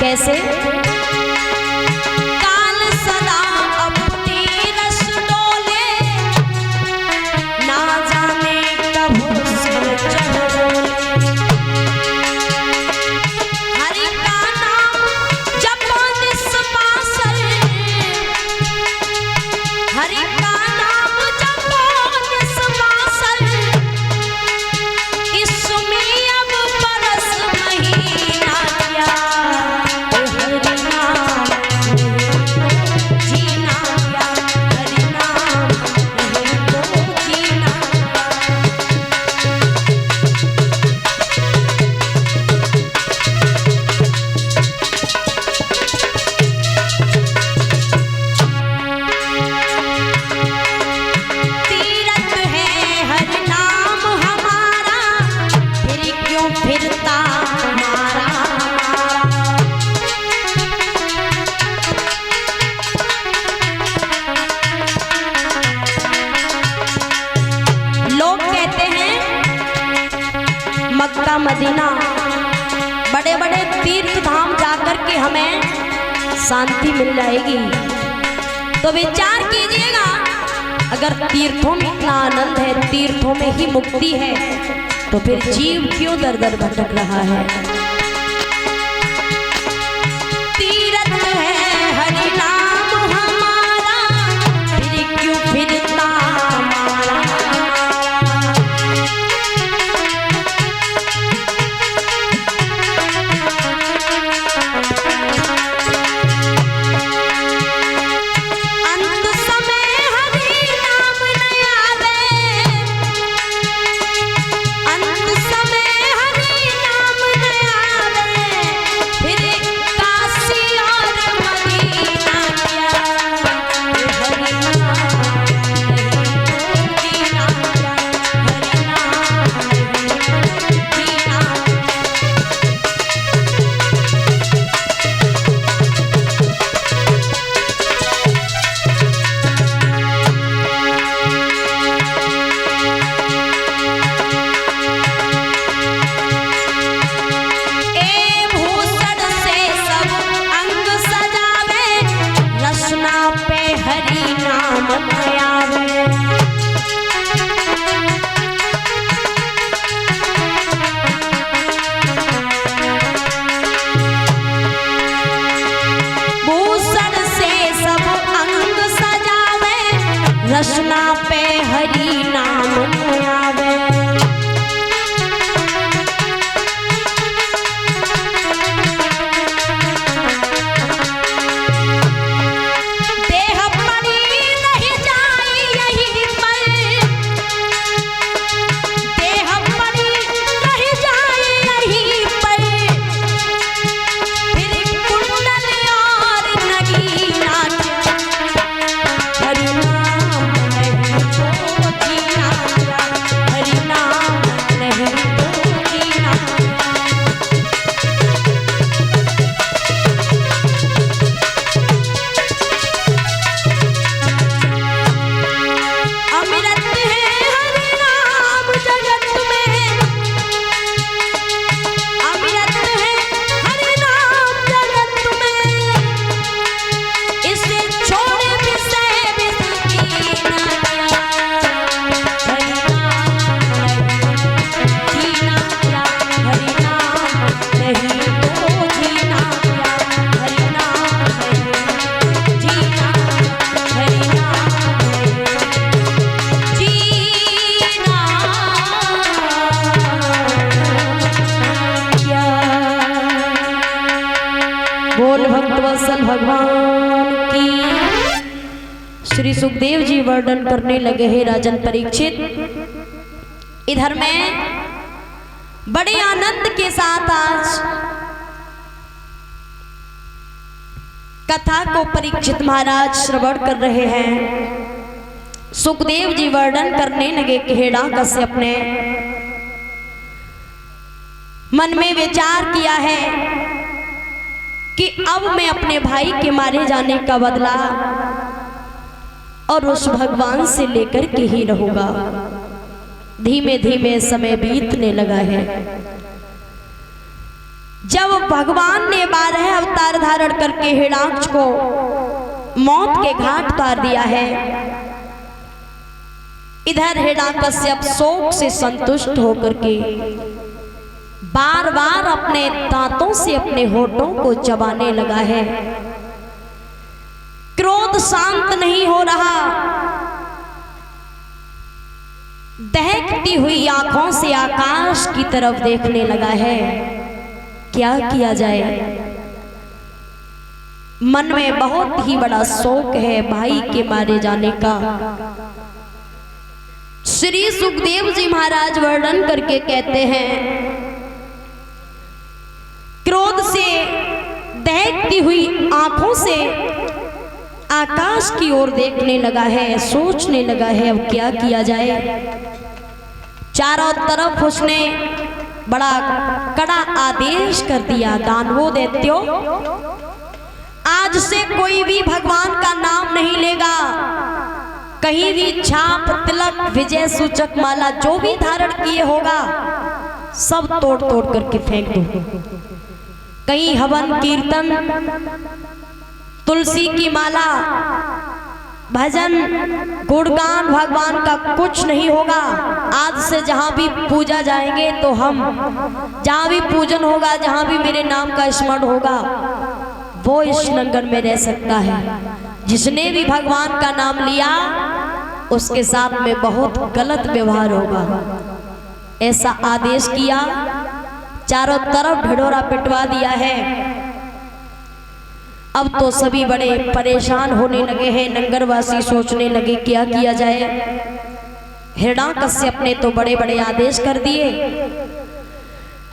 कैसे? काल सदा अपनी रस डोले, ना जाने कब सिर चढ़ डोले। हरि का नाम जपो निस्वासल, हरि का नाम जपो निस्वासल, इसमें अब बरस महीना क्या, हरि नाम जीना क्या, हरि नाम नहीं तो जीना। तीरथ है हर नाम हमारा, फिर क्यों फिरता मारा मारा। लोग कहते हैं मक्का मदीना बड़े बड़े तीर्थ धाम जाकर के हमें शांति मिल जाएगी। तो विचार कीजिएगा, अगर तीर्थों में इतना आनंद है, तीर्थों में ही मुक्ति है, तो फिर जीव क्यों दर दर भटक रहा है? तीरथ है हरि नाम हमारा, फिर क्यों फिरता मारा। अंत समय हरि नाम न आवे, अंत समय हरि नाम न आवे, फिर काशी और मदीना क्या, हरि नाम नहीं जीना क्या, हरि नाम नहीं जीना। ए भूषण से सब अंग सजावे, रसना पे हरि नाम न आवे। भूषण से सब अंग सजावे, रसना पे हरि नाम न आवे। देह पड़ी रह जाई यहीं पर, देह पड़ी रह जाई यहीं पर, फिर कुंडल और नगीना क्या, हरि नाम नहीं तो जीना क्या, हरि नाम नहीं तो जीना। अमृत है हरि नाम जगत में, अमृत है हरि नाम जगत में, इसे छोड़े विषय विधि कीना क्या, हरि नाम नहीं जीना क्या, हरि नाम नहीं तो जीना क्या, हरि नाम नहीं जीना, हरि नाम नहीं जीना क्या। बोल भक्तवत्सल भगवान की। श्री सुखदेव जी वर्णन करने लगे हैं राजन परीक्षित। इधर में बड़े आनंद के साथ आज कथा को परीक्षित महाराज श्रवण कर रहे हैं। सुखदेव जी वर्णन करने लगे कि हिरण्यकश्यप ने मन में विचार किया है कि अब मैं अपने भाई के मारे जाने का बदला और उस भगवान से लेकर के ही रहूंगा। धीमे धीमे समय बीतने लगा है। जब भगवान ने 12 अवतार धारण करके हिरण्याक्ष को मौत के घाट उतार दिया है, इधर हिरण्याकश्यप शोक से संतुष्ट होकर के बार बार अपने दांतों से अपने होठों को चबाने लगा है। क्रोध शांत नहीं हो रहा, दहकती हुई आंखों से आकाश की तरफ देखने लगा है। क्या किया जाए, मन में बहुत ही बड़ा शोक है भाई के मारे जाने का। श्री सुखदेव जी महाराज वर्णन करके कहते हैं, क्रोध से दहकती हुई आंखों से आकाश की ओर देखने लगा है, सोचने लगा है अब क्या किया जाए। चारों तरफ उसने बड़ा कड़ा आदेश कर दिया, दानवों दैत्यो, आज से कोई भी भगवान का नाम नहीं लेगा। कहीं भी छाप, तिलक, विजय सूचक माला जो भी धारण किए होगा सब तोड़ तोड़ करके फेंक दो। कहीं हवन कीर्तन, तुलसी की माला, भजन, गुणगान भगवान का कुछ नहीं होगा। आज से जहां भी पूजा जाएंगे तो हम, जहां भी पूजन होगा, जहां भी मेरे नाम का स्मरण होगा, वो इस नगर में रह सकता है। जिसने भी भगवान का नाम लिया उसके साथ में बहुत गलत व्यवहार होगा, ऐसा आदेश किया। चारों तरफ ढिढोरा पिटवा दिया है। अब तो सभी बड़े परेशान होने लगे हैं। नगरवासी सोचने लगे क्या किया जाए। हिरण्याकश्यप ने तो बड़े बड़े आदेश कर दिए।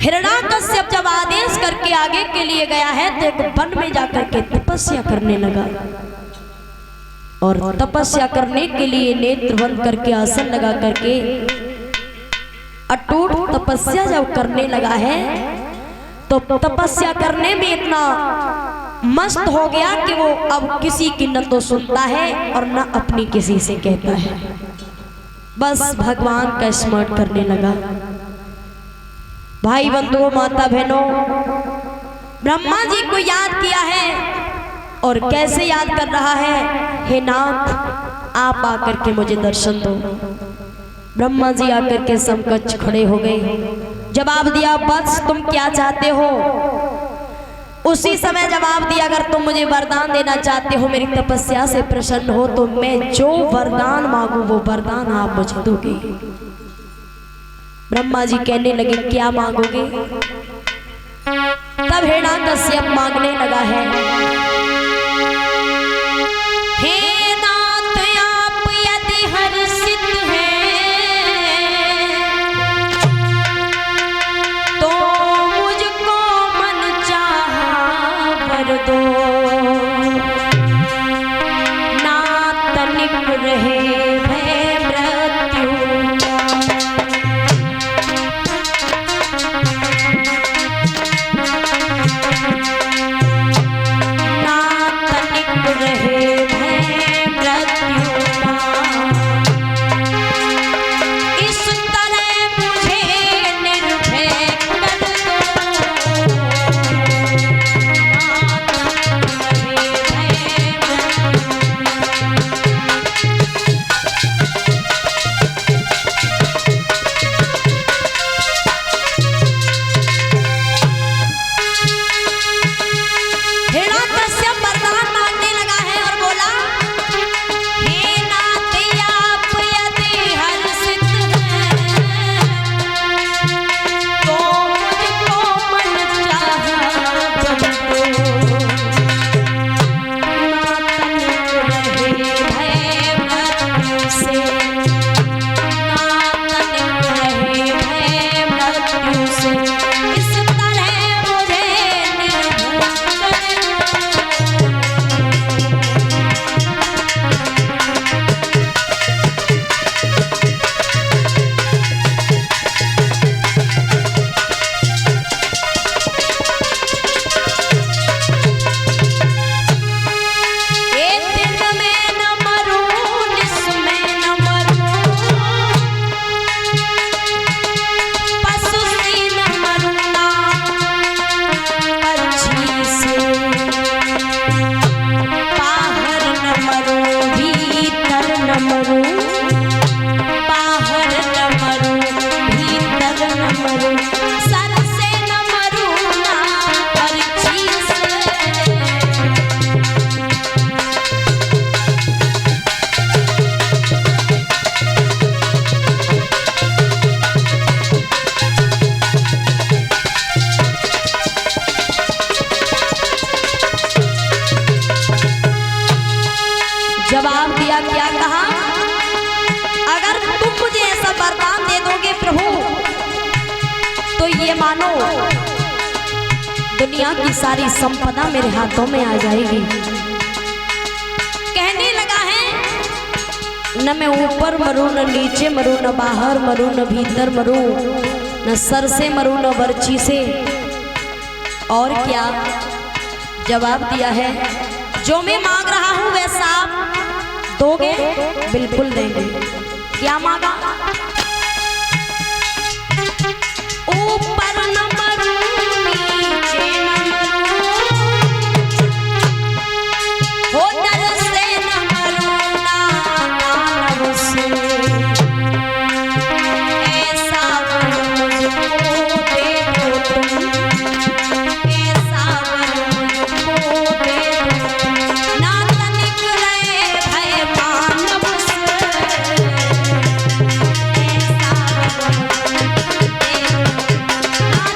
हिरण्याकश्यप जब आदेश करके आगे के लिए गया है तो एक वन में जाकर के तपस्या करने लगा, और तपस्या करने के लिए नेत्र बंद करके आसन लगा करके अटूट तपस्या जब करने लगा है तो तपस्या करने में इतना मस्त हो गया कि वो अब किसी की न तो सुनता है और न अपनी किसी से कहता है, बस भगवान का स्मरण करने लगा। भाई बंधुओं, माता बहनों, ब्रह्मा जी को याद किया है, और कैसे याद कर रहा है, हे नाथ आप आकर के मुझे दर्शन दो। ब्रह्मा जी आकर के समकक्ष खड़े हो गए। जवाब दिया, बस तुम क्या चाहते हो? उसी समय जवाब दिया, अगर तुम मुझे वरदान देना चाहते हो, मेरी तपस्या से प्रसन्न हो, तो मैं जो वरदान मांगू वो वरदान आप मुझे दोगे। ब्रह्मा जी कहने लगे, क्या मांगोगे? तब हिरण्याकश्यप मांगने लगा है, हे नाथ आप यदि हर्षित हैं तो मुझको मन चाहा वर दो, ना तनिक रहे भय मृत्यु का। जवाब दिया, क्या कहा? अगर तुम मुझे ऐसा वरदान दे दोगे प्रभु तो ये मानो दुनिया की सारी संपदा मेरे हाथों में आ जाएगी। कहने लगा है, न मैं ऊपर मरूं न नीचे मरूं, न बाहर मरूं न भीतर मरूं, न सर से मरूं न बर्छी से। और क्या जवाब दिया है? जो मैं मांग रहा हूं वैसा आप दोगे? बिल्कुल देंगे। क्या मांगा? ऊपर न मरूं नीचे न मरूं, हो दर से न मरूं ना मानव से, ऐसा वर मुझको दे दो तुम, ऐसा वर मुझको दे दो, ना तनिक रहे भय मानव से, ऐसा वर मुझको दे दो, ना तनिक रहे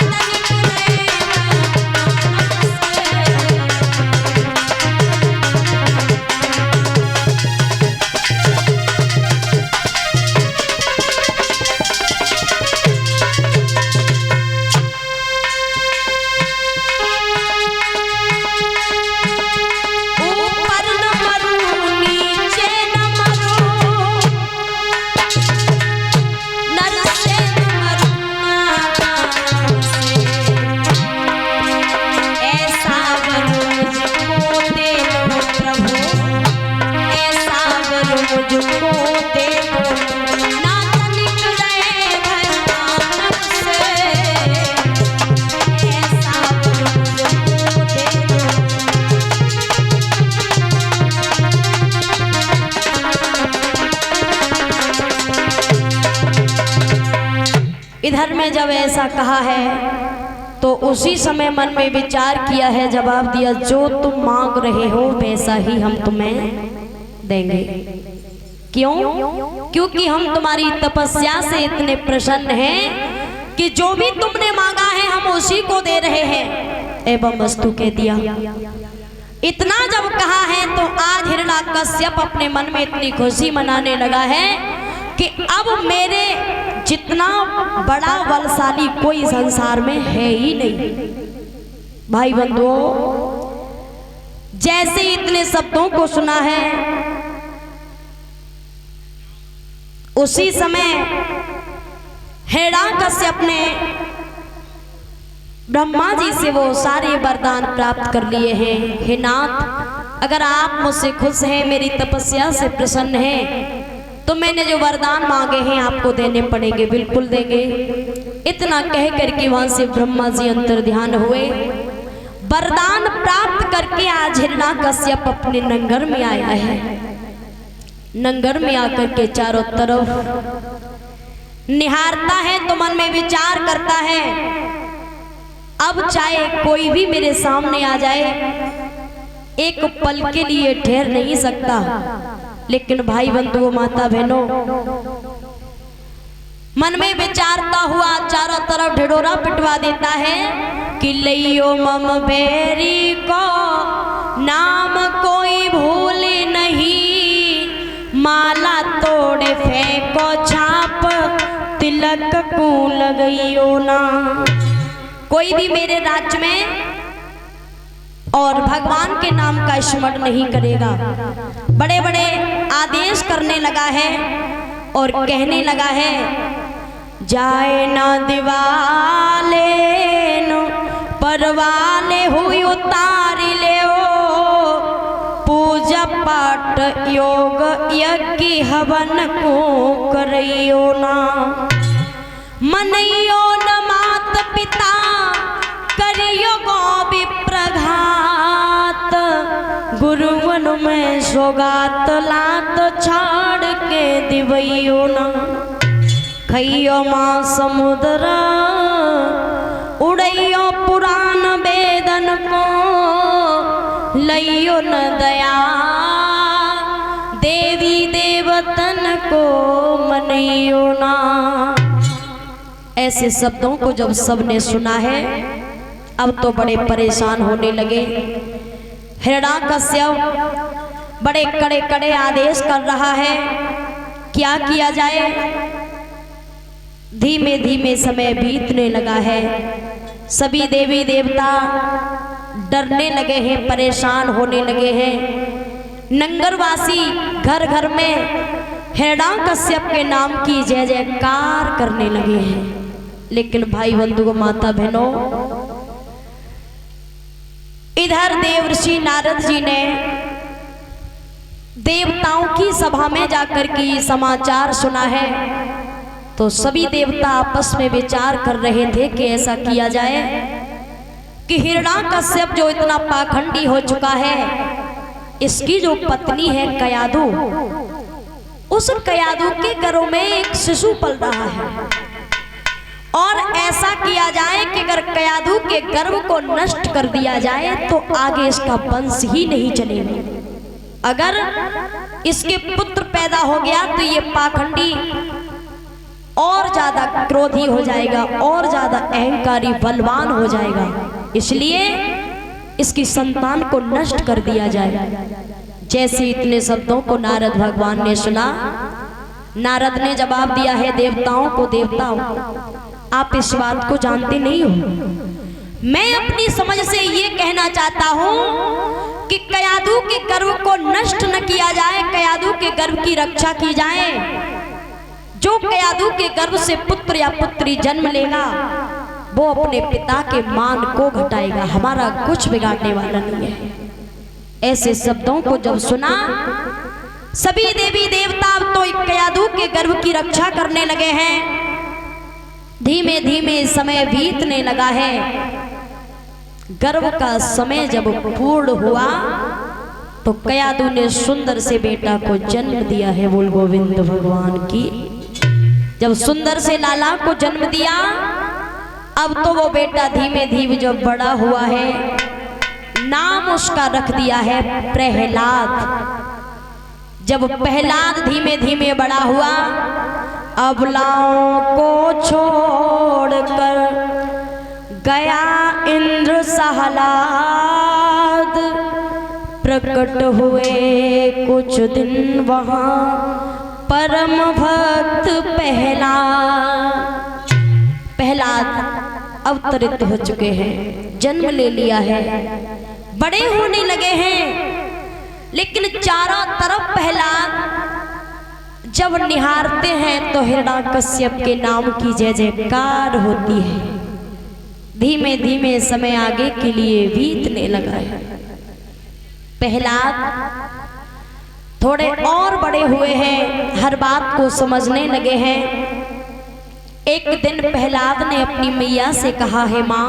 ऊपर न मरूं नीचे न मरूं, नर से न मरूं नादान से, ऐसा वर मुझको दे दो प्रभु, ऐसा वर मुझको दे दो, ना तनिक रहे भय मानव से, ऐसा वर मुझको दे दो। इधर में जब ऐसा कहा है तो उसी समय मन में विचार किया है, जवाब दिया, जो तुम मांग रहे हो वैसा ही हम तुम्हें देंगे। क्यों? क्योंकि हम तुम्हारी तपस्या से इतने प्रसन्न हैं कि जो भी तुमने मांगा है हम उसी को दे रहे हैं। एवं वस्तु कह दिया। इतना जब कहा है तो आज हिरण्याकश्यप अपने मन में इतनी खुशी मनाने लगा है कि अब मेरे जितना बड़ा बलशाली कोई संसार में है ही नहीं। भाई बंधुओं, जैसे इतने शब्दों को सुना है उसी समय हिरण्याकश्यप ने ब्रह्मा जी से वो सारे वरदान प्राप्त कर लिए हैं। हे नाथ, अगर आप मुझसे खुश हैं, मेरी तपस्या से प्रसन्न हैं, तो मैंने जो वरदान मांगे हैं आपको देने पड़ेंगे, बिल्कुल देंगे। इतना कह करके वहां से ब्रह्मा जी अंतर ध्यान हुए। वरदान प्राप्त करके आज हिरण्याकश्यप अपने नंगर में आया है। नंगर में आकर के चारों तरफ निहारता है तो मन में विचार करता है, अब चाहे कोई भी मेरे सामने आ जाए, एक पल के लिए ठहर नहीं सकता। लेकिन भाई बंधुओं, माता बहनों, मन में विचारता हुआ चारों तरफ ढिढोरा पिटवा देता है कि लइयो मम बेरी को नाम कोई भूले नहीं, माला तोड़े फेंको छाप तिलक को लगइयो ना। कोई भी मेरे राज्य में और भगवान के नाम का स्मरण नहीं करेगा। बड़े बड़े आदेश करने लगा है और कहने लगा है, जाए ना दिवाले नो परवाले हुई उतारी ले ओ, पूजा पाठ योग यज्ञ हवन को करियो ना। मनइयो न मात पिता करियो गो विप्रघात, गुरुवन में सौगात लात छाड़ के दिवइयो ना। खइयो माँ समुद्र उड़इयो पुराण वेदन को, लइयो न दया देवी देवतन को मनइयो ना। ऐसे शब्दों को जब सबने सुना है अब तो बड़े परेशान होने लगे। हिरण्याकश्यप बड़े कड़े कड़े आदेश कर रहा है। क्या किया जाए? धीमे धीमे समय बीतने लगा है। सभी देवी देवता डरने लगे हैं, परेशान होने लगे हैं। नंगरवासी घर घर में हिरण्यकश्यप के नाम की जय जयकार करने लगे हैं। लेकिन भाई बंधु, माता बहनों, इधर देवर्षि नारद जी ने देवताओं की सभा में जाकर के समाचार सुना है। तो सभी देवता आपस में विचार कर रहे थे कि ऐसा किया जाए कि हिरण्यकश्यप जो इतना पाखंडी हो चुका है, इसकी जो पत्नी है कयाधु, उस कयाधु के गर्भ में एक शिशु पल रहा है। और ऐसा किया जाए कि अगर कयाधु के गर्भ को नष्ट कर दिया जाए तो आगे इसका वंश ही नहीं चलेगा। अगर इसके पुत्र पैदा हो गया तो ये पाखंडी और ज्यादा क्रोधी हो जाएगा और ज्यादा अहंकारी बलवान हो जाएगा, इसलिए इसकी संतान को नष्ट कर दिया जाए। जैसे इतने शब्दों को नारद भगवान ने सुना, नारद ने जवाब दिया है देवताओं को, देवताओं आप इस बात को जानते नहीं हो। मैं अपनी समझ से ये कहना चाहता हूं कि कयाधु के गर्भ को नष्ट न किया जाए, कयाधु के गर्भ की रक्षा की जाए। जो कयाधु के गर्भ से पुत्र या पुत्री जन्म लेगा वो अपने पिता के मान को घटाएगा, हमारा कुछ बिगाड़ने वाला नहीं है। ऐसे शब्दों को जब सुना, सभी देवी देवता तो कयाधु के गर्भ की रक्षा करने लगे हैं। धीमे धीमे समय बीतने लगा है। गर्भ का समय जब पूर्ण हुआ तो कयाधु ने सुंदर से बेटा को जन्म दिया है। बोल गोविंद भगवान की। जब सुंदर से लाला को जन्म दिया, अब तो वो बेटा धीमे धीमे जब बड़ा हुआ है, नाम उसका रख दिया है प्रहलाद। जब प्रहलाद धीमे धीमे बड़ा हुआ, अबलाओं को छोड़कर गया इंद्र सहलाद, प्रकट हुए कुछ दिन वहां परम भक्त प्रहलाद अवतरित हो चुके हैं, जन्म ले लिया है, बड़े होने लगे हैं। लेकिन चारों तरफ प्रहलाद जब निहारते हैं तो हिरण्यकश्यप के नाम की जय जयकार होती है। धीमे धीमे समय आगे के लिए बीतने लगा है। प्रहलाद थोड़े और बड़े हुए हैं, हर बात को समझने लगे हैं। एक दिन प्रहलाद ने अपनी मैया से कहा है, माँ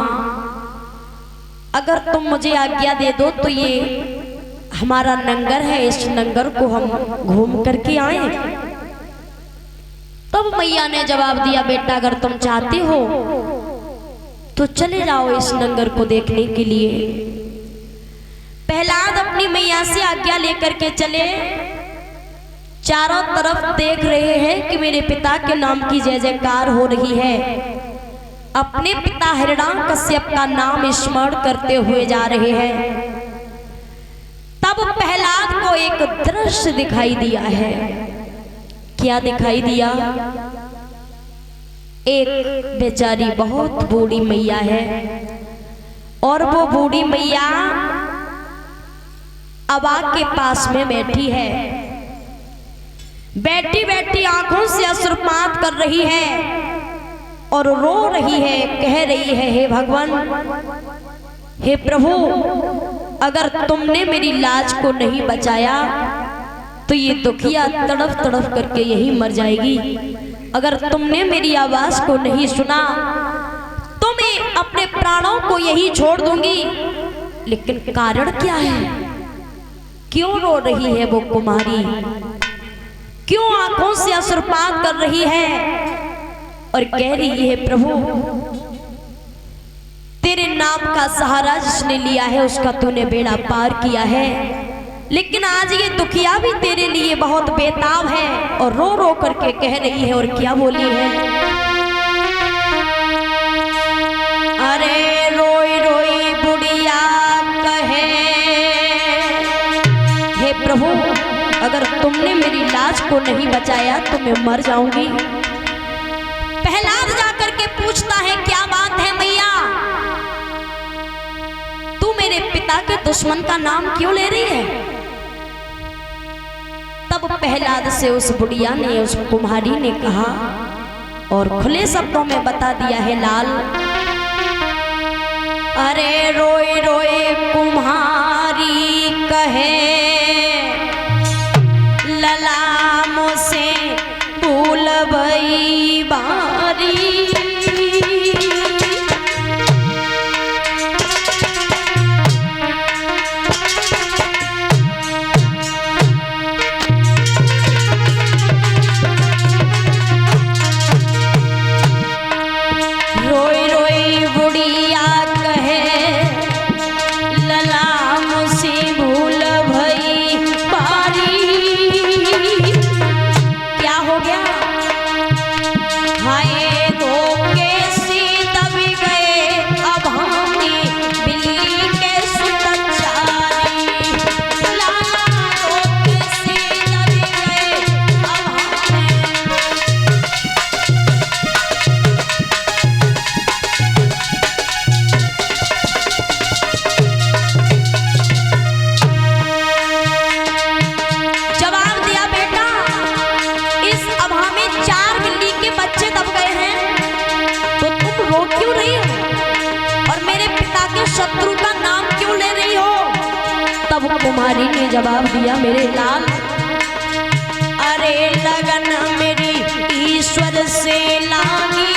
अगर तुम मुझे आज्ञा दे दो तो ये हमारा नंगर है, इस नंगर को हम घूम करके आए। तब मैया ने जवाब दिया, बेटा अगर तुम चाहते हो तो चले जाओ इस नंगर को देखने के लिए। प्रहलाद अपनी मैया से आज्ञा लेकर के चले। चारों तरफ देख रहे हैं कि मेरे पिता के नाम की जय जयकार हो रही है। अपने पिता हिरण्यकश्यप का नाम स्मरण करते हुए जा रहे हैं। तब प्रहलाद को एक दृश्य दिखाई दिया है। क्या दिखाई दिया? एक बेचारी बहुत बूढ़ी मैया है और वो बूढ़ी मैया अबा के पास में बैठी है। बैठी बैठी आंखों से अश्रुपात कर रही है और रो रही है, कह रही है, हे भगवान, हे प्रभु, अगर तुमने मेरी लाज को नहीं बचाया तो ये दुखिया तड़फ तड़फ करके यही मर जाएगी। अगर तुमने मेरी आवाज को नहीं सुना तो मैं अपने प्राणों को यही छोड़ दूंगी। लेकिन कारण क्या है? क्यों रो रही है वो कुमारी? क्यों आंखों से अश्रुपात कर रही है और कह रही है, प्रभु तेरे नाम का सहारा जिसने लिया है उसका तूने बेड़ा पार किया है, लेकिन आज ये दुखिया भी तेरे लिए बहुत बेताब है। और रो रो करके कह रही है, और क्या बोली है? अरे रोई रोई बुढ़िया कहे, हे प्रभु अगर तुमने मेरी लाज को नहीं बचाया तो मैं मर जाऊंगी। प्रहलाद जाकर के पूछता है क्या बात है मैया, तू मेरे पिता के दुश्मन का नाम क्यों ले रही है। तब प्रहलाद से उस बुढ़िया ने, उस कुम्हारी ने कहा और खुले शब्दों में बता दिया है लाल, अरे रोए रोए कुम्हारी कहे लला मुझसे भूल भई बारी। रोई रोई बुढ़िया कहे लला मुझसे भूल भई बारी। क्या हो गया, हाय धोखे से दब गए अब हमें बिल्ली के सुतचारी। लाला धोखे से दब गए अब हमें। जवाब दिया बेटा, इस अभा में 4 बिल्ली के बच्चे दब गए हैं तो तुम रो क्यों रही हो और मेरे पिता के शत्रु का नाम क्यों ले रही हो। तब कुमारी ने जवाब दिया मेरे लाल, अरे लगन मेरी ईश्वर से लागी।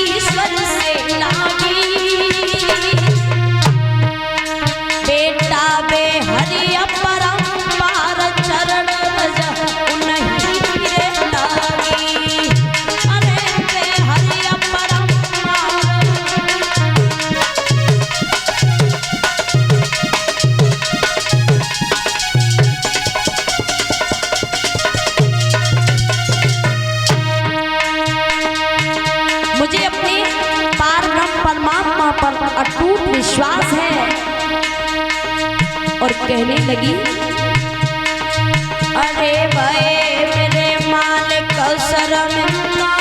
ईश्वर से लागी बेटा बे हरि अपरंपार चरण रज उन्हीं रे लागी। अरे बे हरि अपरंपार। मुझे अपने पारब्रह्म परमात्मा पर अटूट विश्वास है। और कहने लगी, अरे भाई मेरे मालिक शर्मिंदा।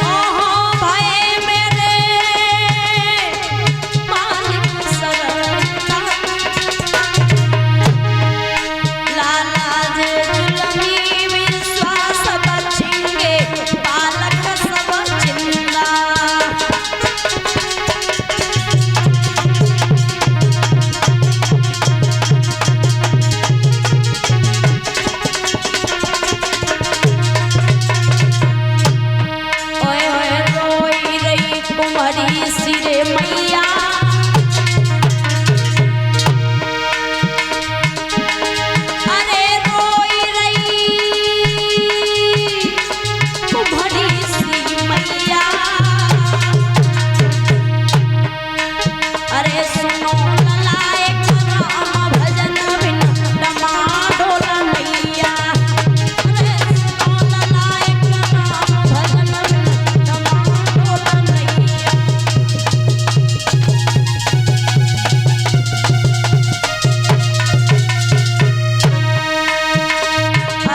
ओहो भाई मेरे मालिक शर्मिंदा। लाला जे जुलमी विश्वास बचेंगे बालक सब जिंदा। ओए ओए रोई रही कुंवरी सिरे मैया, अरे रोई रही कुंवरी सी मैया। अरे सुनो ललाए राम भजन बिन डमाडोल नैया। अरे सुनो ललाए राम भजन बिन डमाडोल नैया।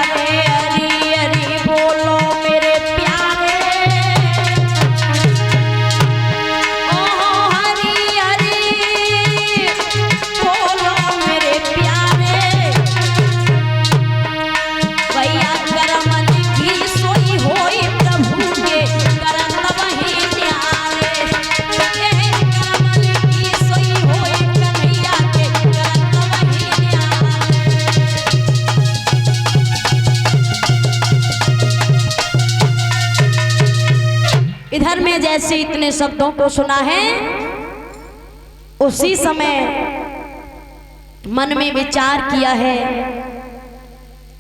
अरे हरी हरी बोलो मेरे प्यारे। ओहो हरी हरी बोलो मेरे प्यारे। भैया करम लिखी सोई होई प्रभु के करत वही न्यारे। करम लिखी सोई होई कन्हैया के करत वही न्यारे। इधर में जैसे इतने शब्दों को सुना है उसी समय मन में विचार किया है।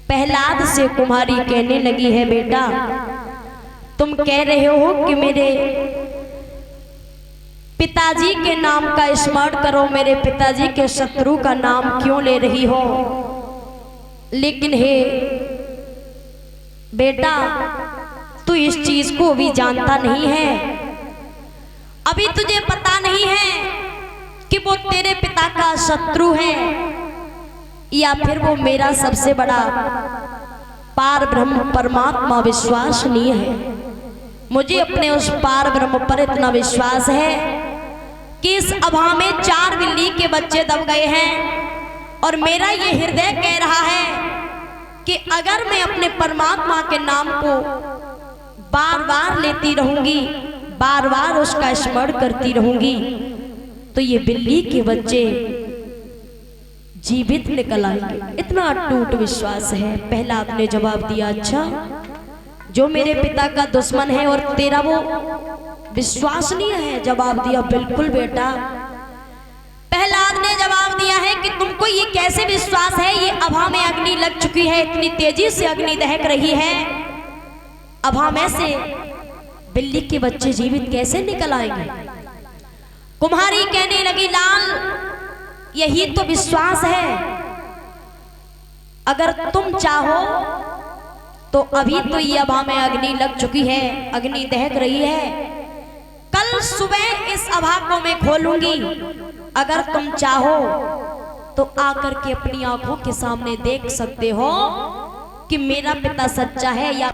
प्रहलाद से कुम्हारी कहने लगी है, बेटा तुम कह रहे हो कि मेरे पिताजी के नाम का स्मरण करो, मेरे पिताजी के शत्रु का नाम क्यों ले रही हो। लेकिन हे बेटा तू इस चीज को भी जानता नहीं है, अभी तुझे पता नहीं है कि वो तेरे पिता का शत्रु है या फिर वो मेरा सबसे बड़ा पार ब्रह्म परमात्मा विश्वसनीय है। मुझे अपने उस पार ब्रह्म पर इतना विश्वास है कि इस अभा में 4 बिल्ली के बच्चे दब गए हैं और मेरा ये हृदय कह रहा है कि अगर मैं अपने परमात्मा के नाम को बार बार लेती रहूंगी, बार बार उसका स्मरण करती रहूंगी, तो ये बिल्ली के बच्चे जीवित निकल आएंगे। इतना अटूट विश्वास है। पहला आपने जवाब दिया, अच्छा जो मेरे पिता का दुश्मन है और तेरा वो विश्वसनीय है। जवाब दिया, बिल्कुल बेटा। प्रहलाद ने जवाब दिया है कि तुमको ये कैसे विश्वास है, ये अभा में अग्नि लग चुकी है, इतनी तेजी से अग्नि दहक रही है, अभा में से बिल्ली के बच्चे जीवित कैसे निकल आएंगे। कुम्हारी कहने लगी, लाल यही तो विश्वास है। अगर तुम चाहो तो अभी तो ये अभा में अग्नि लग चुकी है, अग्नि दहक रही है, कल सुबह इस अभा को मैं खोलूंगी। अगर तुम चाहो तो आकर के अपनी आंखों के सामने देख सकते हो कि मेरा पिता सच्चा है या